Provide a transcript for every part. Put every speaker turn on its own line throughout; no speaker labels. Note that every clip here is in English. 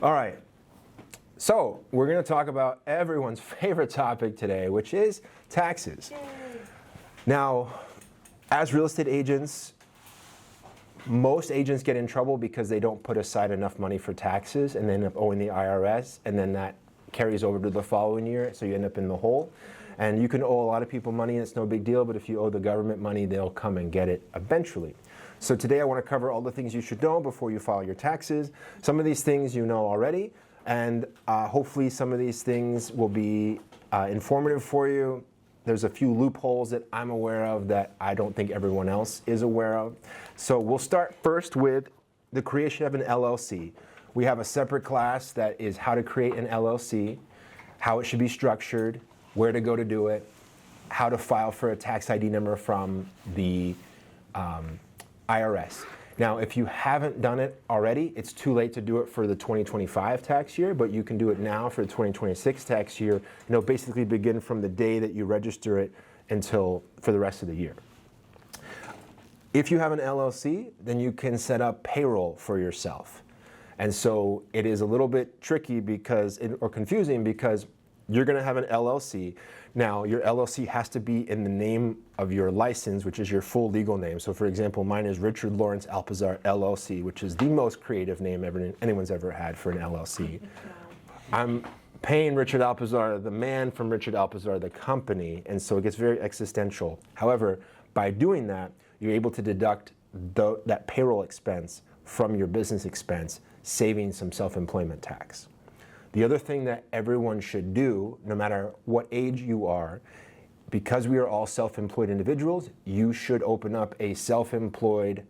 All right, so we're going to talk about everyone's favorite topic today, which is taxes.
Yay.
Now, as real estate agents, most agents get in trouble because they don't put aside enough money for taxes and they end up owing the IRS, and then that carries over to the following year, so you end up in the hole. And you can owe a lot of people money, and it's no big deal, but if you owe the government money, they'll come and get it eventually. So today I want to cover all the things you should know before you file your taxes. Some of these things you know already, and hopefully some of these things will be informative for you. There's a few loopholes that I'm aware of that I don't think everyone else is aware of. So we'll start first with the creation of an LLC. We have a separate class that is how to create an LLC, how it should be structured, where to go to do it, how to file for a tax ID number from the IRS. Now, if you haven't done it already, it's too late to do it for the 2025 tax year, but you can do it now for the 2026 tax year. Basically begin from the day that you register it until for the rest of the year. If you have an LLC, then you can set up payroll for yourself. And so it is a little bit tricky or confusing because you're going to have an LLC. Now, your LLC has to be in the name of your license, which is your full legal name. So for example, mine is Richard Lawrence Alpizar LLC, which is the most creative name anyone's ever had for an LLC. I'm paying Richard Alpizar, the man from Richard Alpizar, the company, and so it gets very existential. However, by doing that, you're able to deduct that payroll expense from your business expense, saving some self-employment tax. The other thing that everyone should do, no matter what age you are, because we are all self-employed individuals, you should open up a self-employed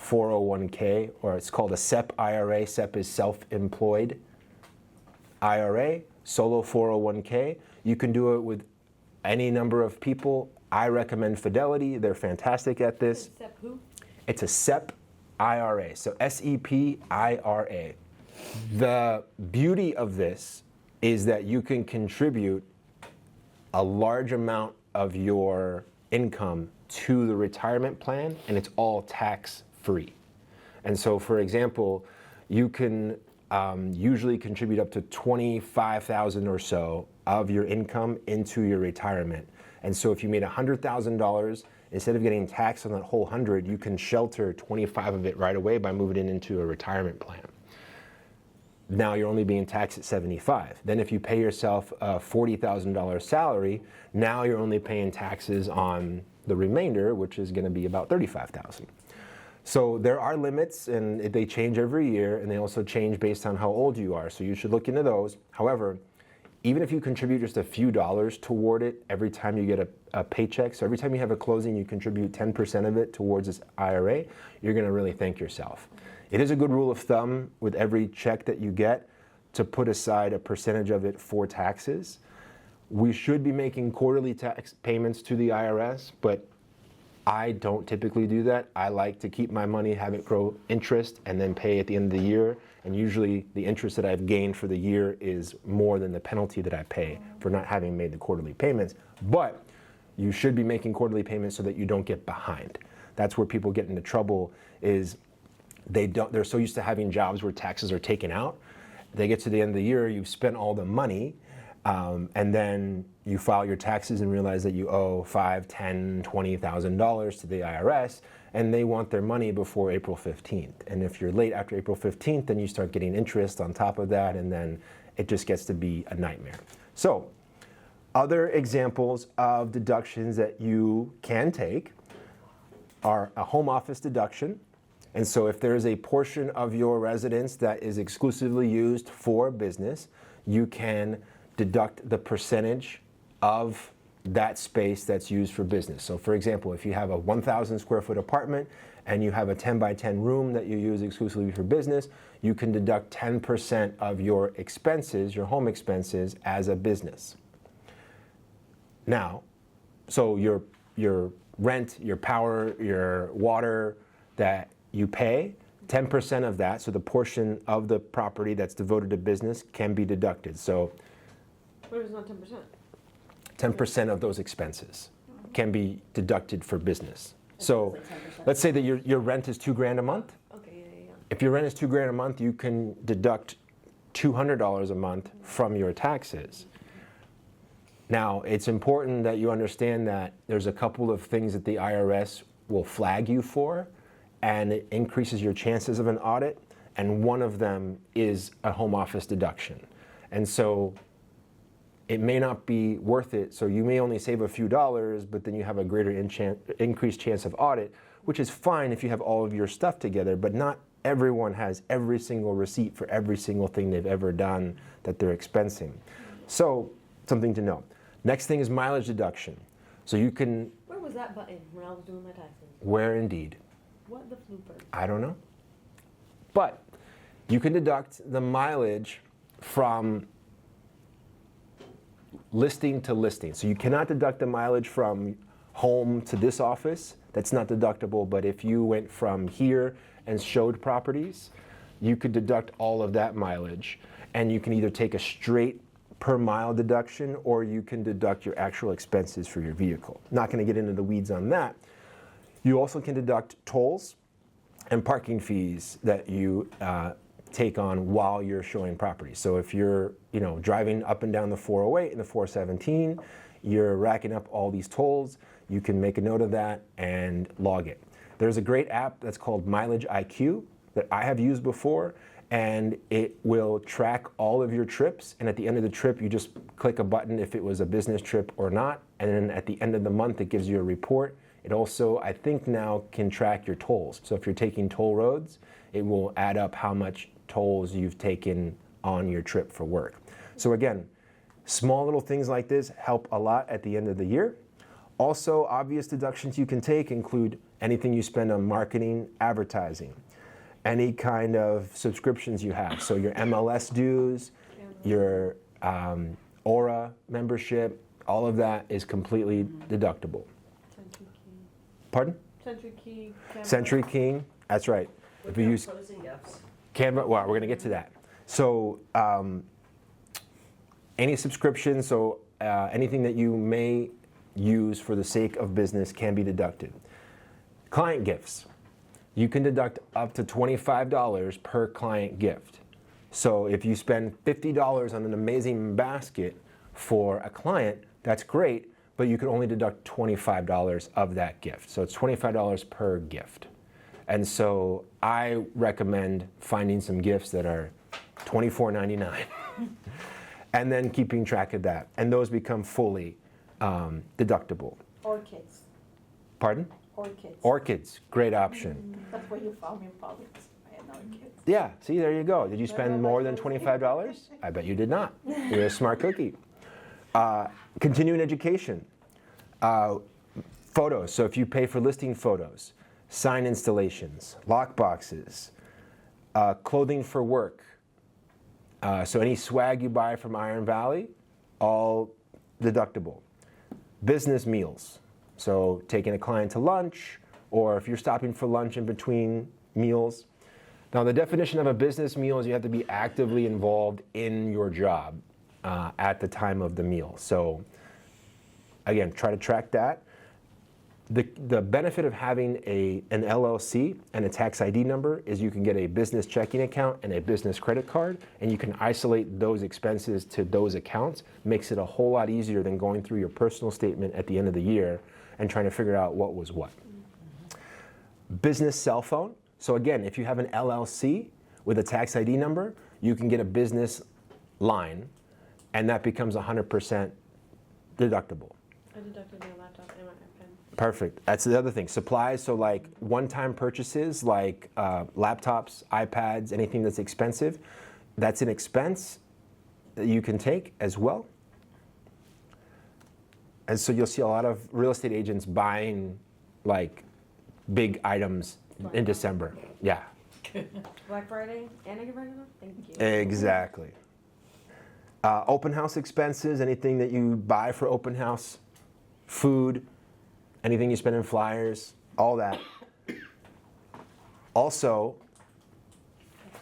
401k, or it's called a SEP IRA. SEP is self-employed IRA, solo 401k. You can do it with any number of people. I recommend Fidelity. They're fantastic at this.
SEP who?
It's a SEP IRA, so SEP-IRA. The beauty of this is that you can contribute a large amount of your income to the retirement plan, and it's all tax-free. And so, for example, you can usually contribute up to $25,000 or so of your income into your retirement. And so if you made $100,000, instead of getting taxed on that whole 100, you can shelter 25 of it right away by moving it into a retirement plan. Now you're only being taxed at 75. Then if you pay yourself a $40,000 salary, now you're only paying taxes on the remainder, which is going to be about $35,000. So there are limits, and they change every year, and they also change based on how old you are. So you should look into those. However, even if you contribute just a few dollars toward it every time you get a paycheck, so every time you have a closing, you contribute 10% of it towards this IRA, you're going to really thank yourself. It is a good rule of thumb with every check that you get to put aside a percentage of it for taxes. We should be making quarterly tax payments to the IRS, but I don't typically do that. I like to keep my money, have it grow interest, and then pay at the end of the year. And usually the interest that I've gained for the year is more than the penalty that I pay for not having made the quarterly payments. But you should be making quarterly payments so that you don't get behind. That's where people get into trouble is they're so used to having jobs where taxes are taken out. They get to the end of the year, you've spent all the money, and then you file your taxes and realize that you owe $5,000, $10,000, $20,000 to the IRS, and they want their money before April 15th. And if you're late after April 15th, then you start getting interest on top of that, and then it just gets to be a nightmare. So, other examples of deductions that you can take are a home office deduction. And so if there is a portion of your residence that is exclusively used for business, you can deduct the percentage of that space that's used for business. So for example, if you have a 1,000 square foot apartment and you have a 10 by 10 room that you use exclusively for business, you can deduct 10% of your expenses, your home expenses, as a business. Now, so your rent, your power, your water that you pay, 10% of that, so the portion of the property that's devoted to business can be deducted. So
What is not 10%?
10% of those expenses can be deducted for business. So
It's like 10%.
let's say that your rent is $2,000 a month.
Okay, yeah.
If your rent is $2,000 a month, you can deduct $200 a month from your taxes. Now, it's important that you understand that there's a couple of things that the IRS will flag you for, and it increases your chances of an audit, and one of them is a home office deduction. And so it may not be worth it, so you may only save a few dollars, but then you have a greater increased chance of audit, which is fine if you have all of your stuff together, but not everyone has every single receipt for every single thing they've ever done that they're expensing. So, something to know. Next thing is mileage deduction. So you can...
Where was that button when I was doing my taxes?
Where indeed?
What the flooper?
I don't know. But you can deduct the mileage from listing to listing. So you cannot deduct the mileage from home to this office. That's not deductible. But if you went from here and showed properties, you could deduct all of that mileage. And you can either take a straight per mile deduction, or you can deduct your actual expenses for your vehicle. Not going to get into the weeds on that. You also can deduct tolls and parking fees that you take on while you're showing property. So if you're driving up and down the 408 and the 417, you're racking up all these tolls, you can make a note of that and log it. There's a great app that's called Mileage IQ that I have used before, and it will track all of your trips, and at the end of the trip you just click a button if it was a business trip or not, and then at the end of the month it gives you a report. It also, I think now, can track your tolls. So if you're taking toll roads, it will add up how much tolls you've taken on your trip for work. So again, small little things like this help a lot at the end of the year. Also, obvious deductions you can take include anything you spend on marketing, advertising, any kind of subscriptions you have. So your MLS dues, your Aura membership, all of that is completely deductible.
Century Key.
Pardon?
Century Key. Canva.
Century King, that's right. If you use
Pros and gifts.
Canva, well, we're going to get to that. So any subscription, so anything that you may use for the sake of business can be deducted. Client gifts. You can deduct up to $25 per client gift. So if you spend $50 on an amazing basket for a client, that's great, but you can only deduct $25 of that gift. So it's $25 per gift. And so I recommend finding some gifts that are $24.99 and then keeping track of that. And those become fully deductible.
Orchids.
Pardon?
Orchids.
Orchids, great option.
That's where you found me in public. I had no orchids.
Yeah, see, there you go. Did you spend more than $25? I bet you did not. You're a smart cookie. Continuing education. Photos. So if you pay for listing photos, sign installations, lock boxes, clothing for work. So any swag you buy from Iron Valley, all deductible. Business meals. So taking a client to lunch, or if you're stopping for lunch in between meals. Now the definition of a business meal is you have to be actively involved in your job at the time of the meal. So again, try to track that. The benefit of having an LLC and a tax ID number is you can get a business checking account and a business credit card, and you can isolate those expenses to those accounts. Makes it a whole lot easier than going through your personal statement at the end of the year and trying to figure out what was what. Business cell phone. So again, if you have an LLC with a tax ID number, you can get a business line, and that becomes 100% deductible.
I deducted my laptop and my iPad.
Perfect. That's the other thing. Supplies, so like one-time purchases like laptops, iPads, anything that's expensive, that's an expense that you can take as well. And so you'll see a lot of real estate agents buying like big items in December. Yeah.
Black Friday and I get ready to thank you.
Exactly. Open house expenses, anything that you buy for open house, food, anything you spend in flyers, all that. Also,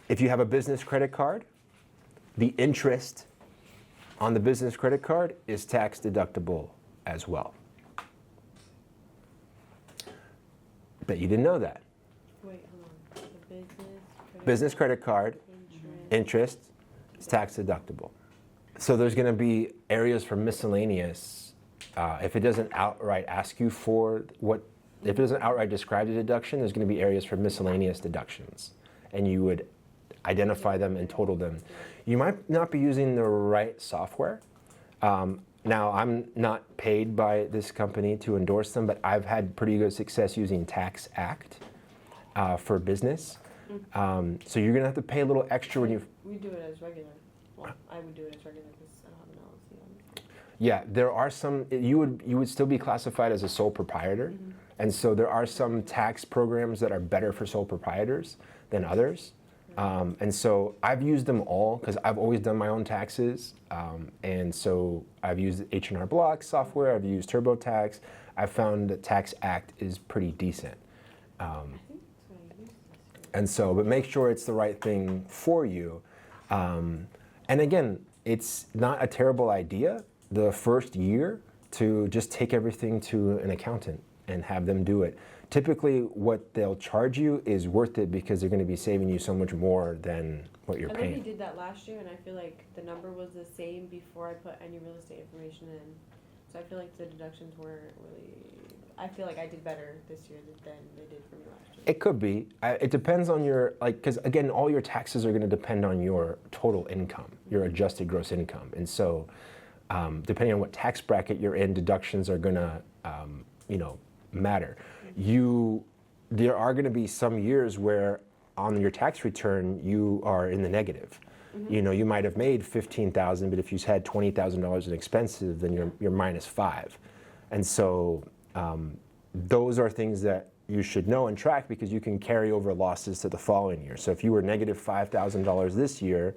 if you have a business credit card, the interest on the business credit card is tax deductible as well. Bet you didn't know that.
Wait, hold on. The
Business credit card, interest is tax deductible. So there's going to be areas for miscellaneous. If it doesn't outright ask you for if it doesn't outright describe the deduction, there's going to be areas for miscellaneous deductions, and you would identify them and total them. You might not be using the right software. Now, I'm not paid by this company to endorse them, but I've had pretty good success using Tax Act for business. So you're going to have to pay a little extra when you.
We do it as regular. Well, I would do it as regular because I don't have an LLC on it.
Yeah, there are some. You would still be classified as a sole proprietor, and so there are some tax programs that are better for sole proprietors than others. And so I've used them all because I've always done my own taxes. And so I've used H&R Block software, I've used TurboTax. I've found that Tax Act is pretty decent.
I think that's what I used this year.
And so, but make sure it's the right thing for you. And again, it's not a terrible idea the first year to just take everything to an accountant and have them do it. Typically, what they'll charge you is worth it because they're going to be saving you so much more than what you're
I
paying.
think we did that last year, and I feel like the number was the same before I put any real estate information in. So I feel like the deductions weren't really. I feel like I did better this year than they did for me last year.
It could be. It depends on your, because again, all your taxes are going to depend on your total income, your adjusted gross income. And so, depending on what tax bracket you're in, deductions are going to, matter. There are going to be some years where on your tax return you are in the negative. You might have made $15,000, but if you had $20,000 in expenses, then you're -5. And so those are things that you should know and track because you can carry over losses to the following year. So if you were negative $5,000 this year,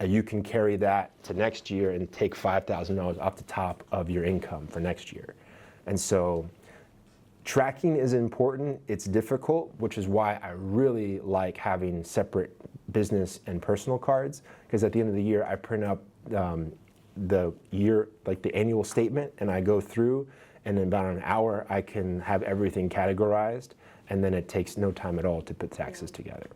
you can carry that to next year and take $5,000 off the top of your income for next year. And so tracking is important. It's difficult, which is why I really like having separate business and personal cards, because at the end of the year, I print up the year, like the annual statement, and I go through, and in about an hour, I can have everything categorized, and then it takes no time at all to put taxes together.